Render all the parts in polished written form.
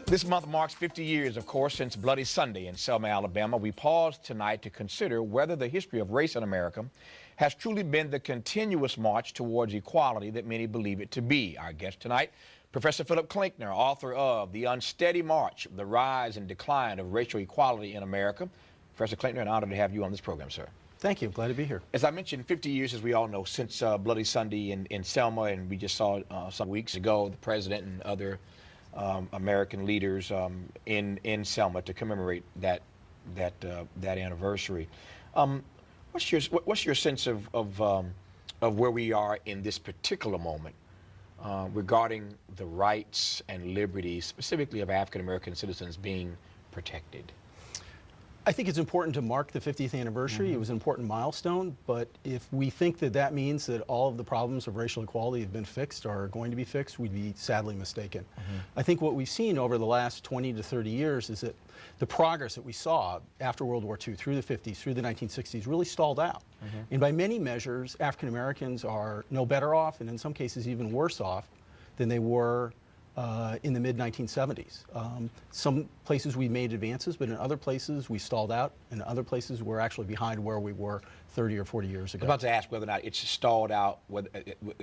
This month marks 50 years, of course, since Bloody Sunday in Selma, Alabama. We pause tonight to consider whether the history of race in America has truly been the continuous march towards equality that many believe it to be. Our guest tonight, Professor Philip Klinkner, author of The Unsteady March, The Rise and Decline of Racial Equality in America. Professor Klinkner, an honor to have you on this program, sir. Thank you. Glad to be here. As I mentioned, 50 years, as we all know, since Bloody Sunday in Selma, and we just saw some weeks ago the president and other American leaders in Selma to commemorate that anniversary. What's your sense of where we are in this particular moment regarding the rights and liberties, specifically of African American citizens, being protected? I think it's important to mark the 50th anniversary. It was an important milestone, but if we think that that means that all of the problems of racial equality have been fixed or are going to be fixed, we'd be sadly mistaken. I think what we've seen over the last 20 to 30 years is that the progress that we saw after World War II, through the 50s, through the 1960s, really stalled out. And by many measures, African Americans are no better off, and in some cases even worse off, than they were in the mid-1970s. Some places we made advances, but in other places we stalled out, and in other places we're actually behind where we were 30 or 40 years ago. I'm about to ask whether or not it's stalled out, whether,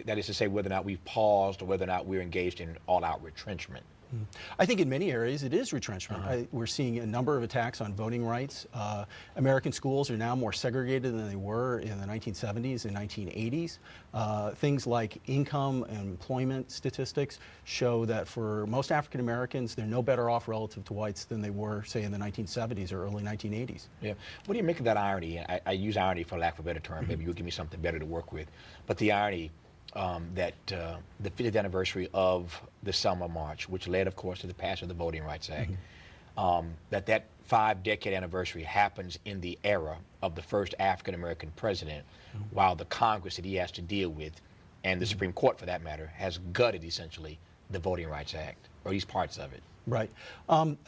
that is to say whether or not we've paused or whether or not we're engaged in all-out retrenchment. I think in many areas it is retrenchment. We're seeing a number of attacks on voting rights. American schools are now more segregated than they were in the 1970s and 1980s. Things like income and employment statistics show that for most African Americans, they're no better off relative to whites than they were, say, in the 1970s or early 1980s. Yeah. What do you make of that irony? I use irony for lack of a better term. Maybe you'll give me something better to work with. But the irony that the 50th anniversary of the Selma March, which led, of course, to the passage of the Voting Rights Act, that 5-decade anniversary happens in the era of the first African-American president, while the Congress that he has to deal with, and the Supreme Court, for that matter, has gutted, essentially, the Voting Rights Act, or at least parts of it. Right.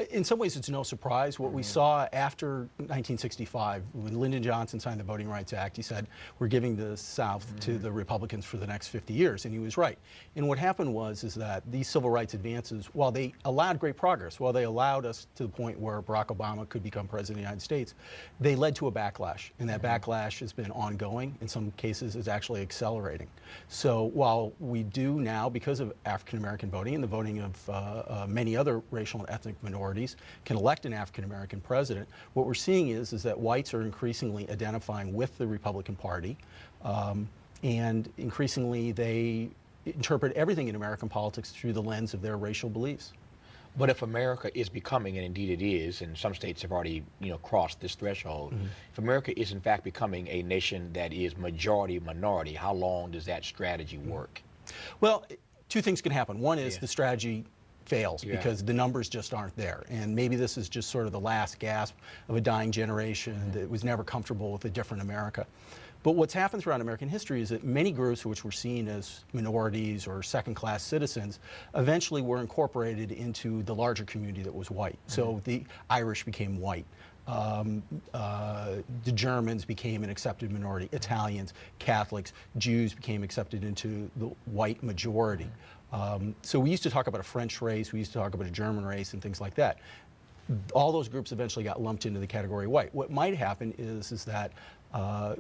In some ways, it's no surprise. What we saw after 1965, when Lyndon Johnson signed the Voting Rights Act, he said, we're giving the South to the Republicans for the next 50 years, and he was right. And what happened was that these civil rights advances, while they allowed great progress, while they allowed us to the point where Barack Obama could become president of the United States, they led to a backlash, and that backlash has been ongoing. In some cases, is actually accelerating. So while we do now, because of African American voting and the voting of many other racial and ethnic minorities, can elect an African-American president, what we're seeing is that whites are increasingly identifying with the Republican Party, and increasingly they interpret everything in American politics through the lens of their racial beliefs. But if America is becoming, and indeed it is, and some states have already crossed this threshold, if America is in fact becoming a nation that is majority-minority, how long does that strategy work? Well, two things can happen. One is the strategy fails because the numbers just aren't there. And maybe this is just sort of the last gasp of a dying generation that was never comfortable with a different America. But what's happened throughout American history is that many groups which were seen as minorities or second-class citizens eventually were incorporated into the larger community that was white. So the Irish became white. The Germans became an accepted minority. Italians, Catholics, Jews became accepted into the white majority. So we used to talk about a French race, we used to talk about a German race and things like that. All those groups eventually got lumped into the category white. What might happen is that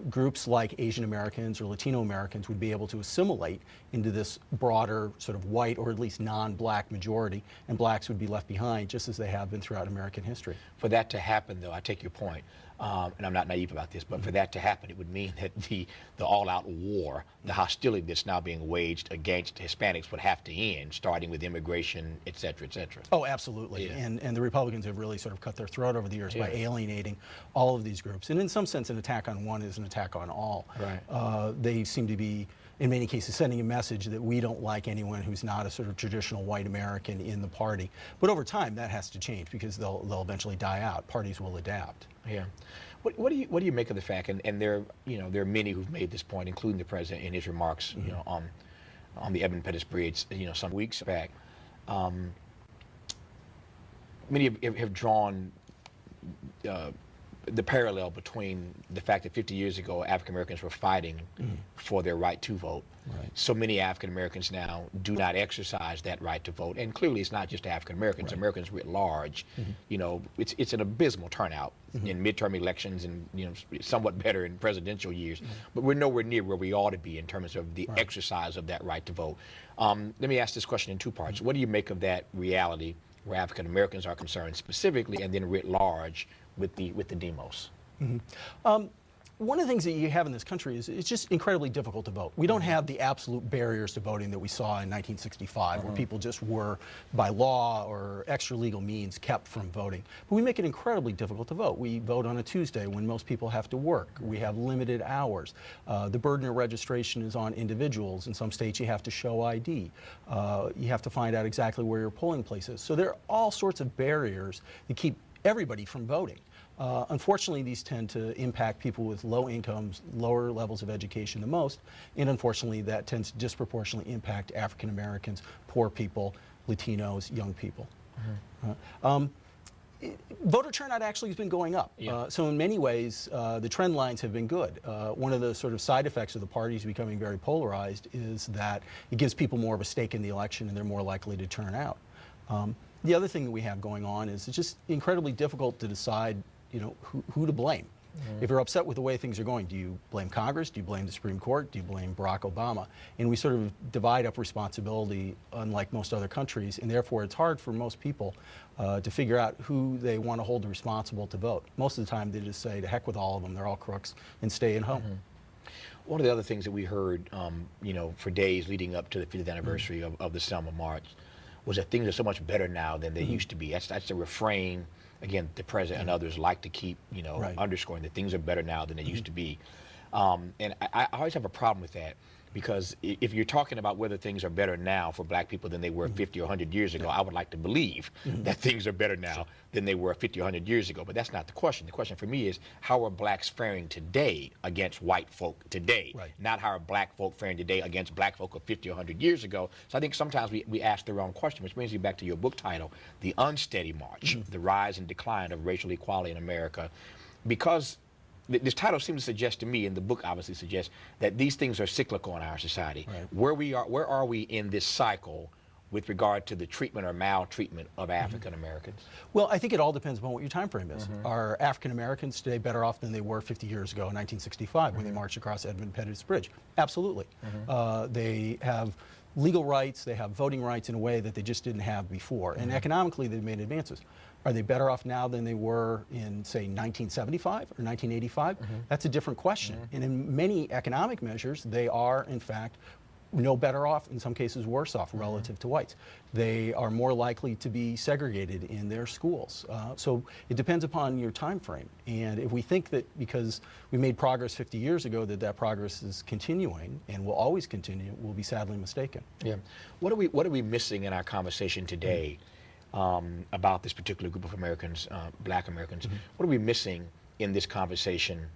groups like Asian Americans or Latino Americans would be able to assimilate into this broader sort of white or at least non-black majority, and blacks would be left behind just as they have been throughout American history. For that to happen, though, I take your point, and I'm not naive about this, but for that to happen, it would mean that the all-out war, the hostility that's now being waged against Hispanics would have to end, starting with immigration, et cetera, et cetera. Oh, absolutely. And the Republicans have really sort of cut their throat over the years by alienating all of these groups. And in some sense, an attack on one is an attack on all. Right. They seem to be, in many cases, sending a message that we don't like anyone who's not a sort of traditional white American in the party. But over time, that has to change because they'll eventually die out. Parties will adapt. Yeah. What do you make of the fact, and there are many who've made this point, including the president in his remarks, on the Edmund Pettus Bridge, some weeks back. Many have drawn the parallel between the fact that 50 years ago African Americans were fighting for their right to vote. Right. So many African Americans now do not exercise that right to vote, and clearly it's not just African Americans. Right. Americans writ large. You know, it's an abysmal turnout in midterm elections, and somewhat better in presidential years. But we're nowhere near where we ought to be in terms of the exercise of that right to vote. Let me ask this question in two parts. What do you make of that reality, where African Americans are concerned specifically, and then writ large with the demos? One of the things that you have in this country is it's just incredibly difficult to vote. We don't have the absolute barriers to voting that we saw in 1965, where people just were, by law or extra legal means, kept from voting. But we make it incredibly difficult to vote. We vote on a Tuesday when most people have to work. We have limited hours. The burden of registration is on individuals. In some states, you have to show ID. You have to find out exactly where your polling place is. So there are all sorts of barriers that keep everybody from voting. Unfortunately, these tend to impact people with low incomes, lower levels of education the most, and unfortunately that tends to disproportionately impact African Americans, poor people, Latinos, young people. Voter turnout actually has been going up. So in many ways, the trend lines have been good. One of the sort of side effects of the parties becoming very polarized is that it gives people more of a stake in the election and they're more likely to turn out. The other thing that we have going on is it's just incredibly difficult to decide who to blame. If you're upset with the way things are going, do you blame Congress? Do you blame the Supreme Court? Do you blame Barack Obama? And we sort of divide up responsibility, unlike most other countries, and therefore it's hard for most people to figure out who they want to hold responsible to vote. Most of the time they just say, to heck with all of them, they're all crooks, and stay at home. One of the other things that we heard, for days leading up to the 50th anniversary of the Selma March was that things are so much better now than they used to be. That's the refrain. Again, the president and others like to keep, underscoring that things are better now than they used to be. And I always have a problem with that, because if you're talking about whether things are better now for black people than they were 50 or 100 years ago, I would like to believe that things are better now than they were 50 or 100 years ago. But that's not the question. The question for me is, how are blacks faring today against white folk today? Not how are black folk faring today against black folk of 50 or 100 years ago. So I think sometimes we ask the wrong question, which brings me back to your book title, The Unsteady March, The Rise and Decline of Racial Equality in America. Because this title seems to suggest to me, and the book obviously suggests, that these things are cyclical in our society. Where are we in this cycle with regard to the treatment or maltreatment of African Americans? Well, I think it all depends upon what your time frame is. Are African Americans today better off than they were 50 years ago in 1965 when they marched across Edmund Pettus Bridge? Absolutely. They have legal rights, they have voting rights in a way that they just didn't have before. And economically, they've made advances. Are they better off now than they were in, say, 1975 or 1985? That's a different question. And in many economic measures, they are, in fact, no better off, in some cases worse off relative to whites. They are more likely to be segregated in their schools. So it depends upon your time frame. And if we think that because we made progress 50 years ago that progress is continuing and will always continue, we'll be sadly mistaken. What are we missing in our conversation today about this particular group of Americans, black Americans? What are we missing in this conversation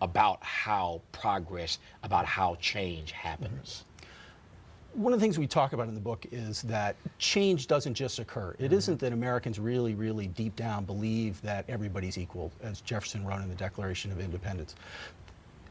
about how progress, about how change happens? One of the things we talk about in the book is that change doesn't just occur. It isn't that Americans really, really deep down believe that everybody's equal, as Jefferson wrote in the Declaration of Independence.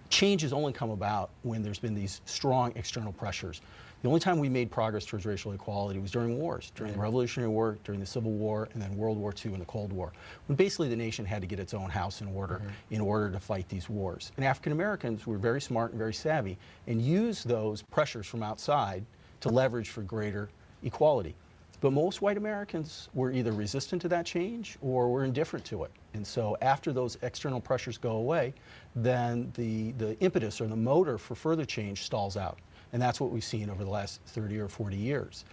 Change has only come about when there's been these strong external pressures. The only time we made progress towards racial equality was during wars, during the Revolutionary War, during the Civil War, and then World War II and the Cold War, when basically the nation had to get its own house in order to fight these wars. And African Americans were very smart and very savvy and used those pressures from outside to leverage for greater equality. But most white Americans were either resistant to that change or were indifferent to it. And so after those external pressures go away, then the impetus or the motor for further change stalls out. And that's what we've seen over the last 30 or 40 years.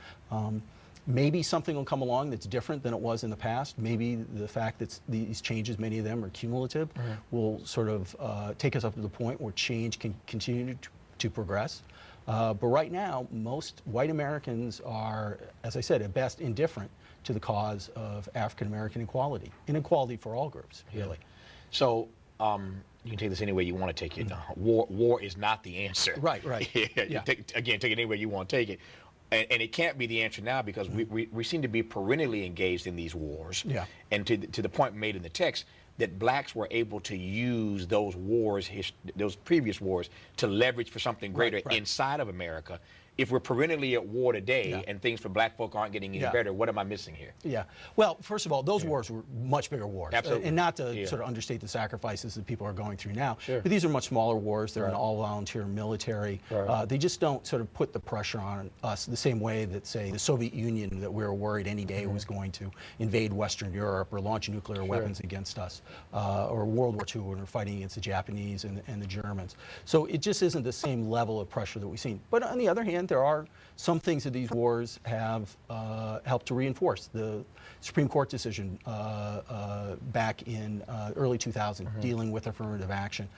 Maybe something will come along that's different than it was in the past. Maybe the fact that these changes, many of them are cumulative, will sort of take us up to the point where change can continue to progress. But right now, most white Americans are, as I said, at best indifferent to the cause of African American equality, and equality for all groups, really. So you can take this any way you want to take it. War is not the answer. Right. Take it any way you want to take it. And it can't be the answer now because we seem to be perennially engaged in these wars. Yeah. And to the point made in the text, that blacks were able to use those wars, those previous wars, to leverage for something greater inside of America. If we're perennially at war today and things for black folk aren't getting any better, what am I missing here? Yeah. Well, first of all, those wars were much bigger wars. Absolutely. And not to sort of understate the sacrifices that people are going through now. Sure. But these are much smaller wars. They're an all-volunteer military. They just don't sort of put the pressure on us the same way that, say, the Soviet Union, that we were worried any day was going to invade Western Europe or launch nuclear weapons against us, or World War II when we're fighting against the Japanese and the Germans. So it just isn't the same level of pressure that we've seen. But on the other hand, there are some things that these wars have helped to reinforce. The Supreme Court decision back in early 2000 dealing with affirmative action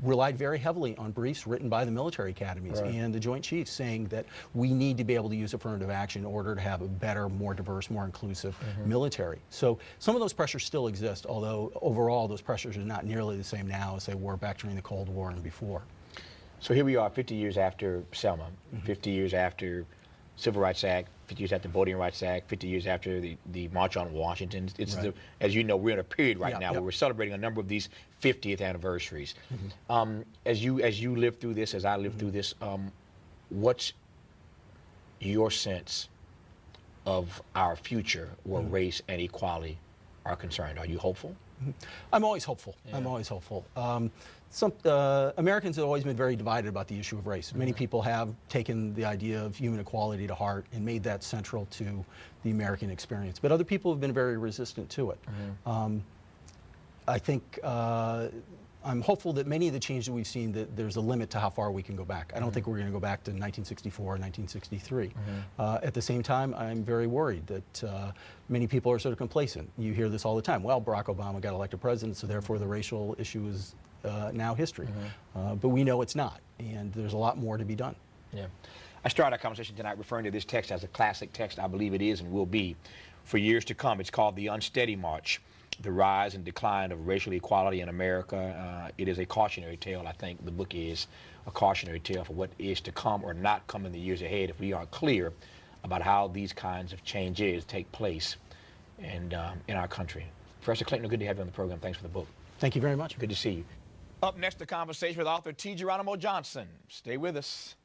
relied very heavily on briefs written by the military academies and the Joint Chiefs saying that we need to be able to use affirmative action in order to have a better, more diverse, more inclusive military. So some of those pressures still exist, although overall those pressures are not nearly the same now as they were back during the Cold War and before. So here we are 50 years after Selma, 50 years after Civil Rights Act, 50 years after Voting Rights Act, 50 years after the March on Washington. It's as you know, we're in a period right now where we're celebrating a number of these 50th anniversaries. As you live through this, as I live through this, what's your sense of our future where race and equality are concerned? Are you hopeful? I'm always hopeful. I'm always hopeful. Americans have always been very divided about the issue of race. Many people have taken the idea of human equality to heart and made that central to the American experience. But other people have been very resistant to it. I think I'm hopeful that many of the changes that we've seen, that there's a limit to how far we can go back. I don't think we're going to go back to 1964 or 1963. At the same time, I'm very worried that many people are sort of complacent. You hear this all the time. Well, Barack Obama got elected president, so therefore the racial issue is now history. But we know it's not, and there's a lot more to be done. Yeah. I started our conversation tonight referring to this text as a classic text. I believe it is and will be for years to come. It's called The Unsteady March: The Rise and Decline of Racial Equality in America. It is a cautionary tale. I think the book is a cautionary tale for what is to come or not come in the years ahead if we aren't clear about how these kinds of changes take place and in our country. Professor Klinkner, good to have you on the program. Thanks for the book. Thank you very much. Good to see you. Up next, the conversation with author T. Geronimo Johnson. Stay with us.